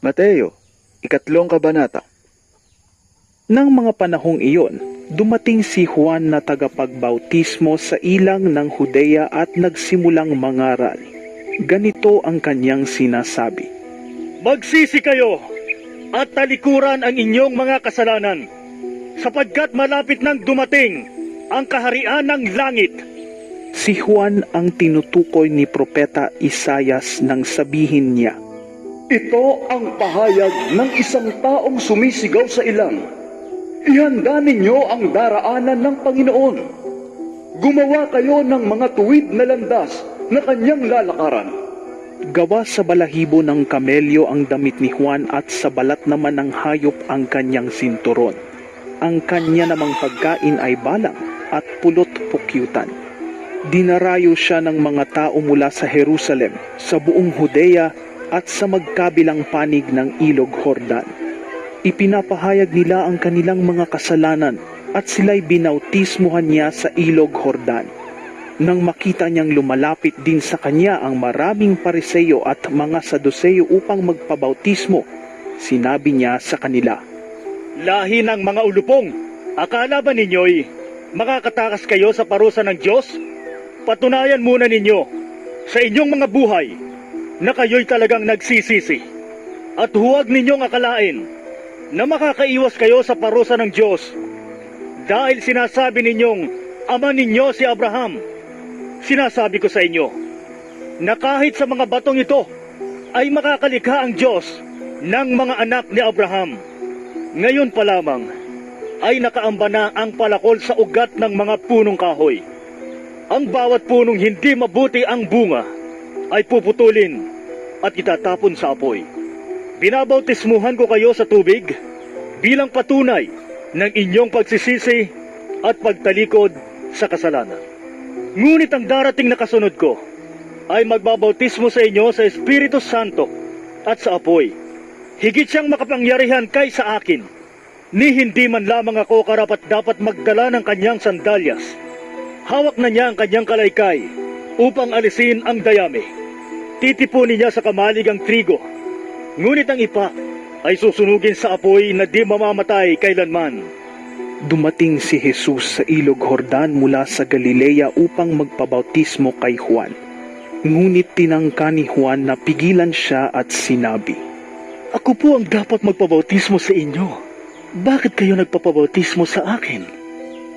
Mateo, 3 kabanata. Nang mga panahong iyon, dumating si Juan na tagapagbautismo sa ilang ng Judea at nagsimulang mangaral. Ganito ang kanyang sinasabi. Magsisi kayo at talikuran ang inyong mga kasalanan, sapagkat malapit nang dumating ang kaharian ng langit. Si Juan ang tinutukoy ni Propeta Isaias nang sabihin niya, Ito ang pahayag ng isang taong sumisigaw sa ilang. Ihanda ninyo ang daraanan ng Panginoon. Gumawa kayo ng mga tuwid na landas na kanyang lalakaran. gawa sa balahibo ng kamelyo ang damit ni Juan at sa balat naman ng hayop ang kanyang sinturon. Ang kanya namang pagkain ay balang at pulot pukyutan. Dinarayo siya ng mga tao mula sa Jerusalem, sa buong Judea at sa magkabilang panig ng Ilog Jordan. Ipinapahayag nila ang kanilang mga kasalanan at sila'y binautismuhan niya sa Ilog Jordan. Nang makita niyang lumalapit din sa kanya ang maraming Pariseo at mga Saduceo upang magpabautismo, sinabi niya sa kanila, Lahi ng mga ulupong, akala ba ninyo'y makakatakas kayo sa parusa ng Diyos? Patunayan muna ninyo sa inyong mga buhay na kayo'y talagang nagsisisi. At huwag ninyong akalain na makakaiwas kayo sa parusa ng Diyos dahil sinasabi ninyong ama ninyo si Abraham. Sinasabi ko sa inyo na kahit sa mga batong ito ay makakalikha ang Diyos ng mga anak ni Abraham. Ngayon pa lamang ay nakaamba na ang palakol sa ugat ng mga punong kahoy. Ang bawat punong hindi mabuti ang bunga ay puputulin at itatapon sa apoy. Binabautismuhan ko kayo sa tubig bilang patunay ng inyong pagsisisi at pagtalikod sa kasalanan. Ngunit ang darating na kasunod ko ay magbabautismo sa inyo sa Espiritu Santo at sa apoy. Higit siyang makapangyarihan kaysa akin, ni hindi man lamang ako karapat-dapat magdala ng kanyang sandalyas. Hawak na niya ang kanyang kalaykay upang alisin ang dayami. Titipunin niya sa kamalig ang trigo, ngunit ang ipa ay susunugin sa apoy na di mamamatay kailanman. Dumating si Jesus sa Ilog Jordan mula sa Galilea upang magpabautismo kay Juan. Ngunit tinangka ni Juan na pigilan siya at sinabi, Ako po ang dapat magpabautismo sa inyo. Bakit kayo nagpapabautismo sa akin?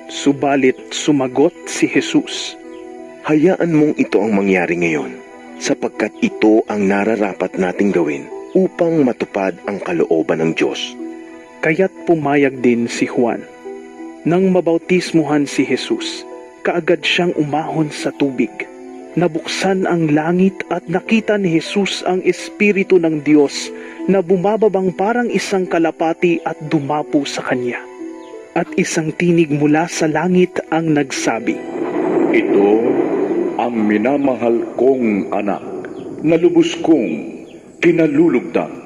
Subalit sumagot si Jesus, Hayaan mong ito ang mangyari ngayon, sapagkat ito ang nararapat nating gawin upang matupad ang kalooban ng Diyos. Kaya't pumayag din si Juan. Nang mabautismuhan si Jesus, kaagad siyang umahon sa tubig. Nabuksan ang langit at nakita ni Jesus ang Espiritu ng Diyos na bumababang parang isang kalapati at dumapo sa kanya. At isang tinig mula sa langit ang nagsabi, Ito ang minamahal kong anak na lubos kong kinalulugdan.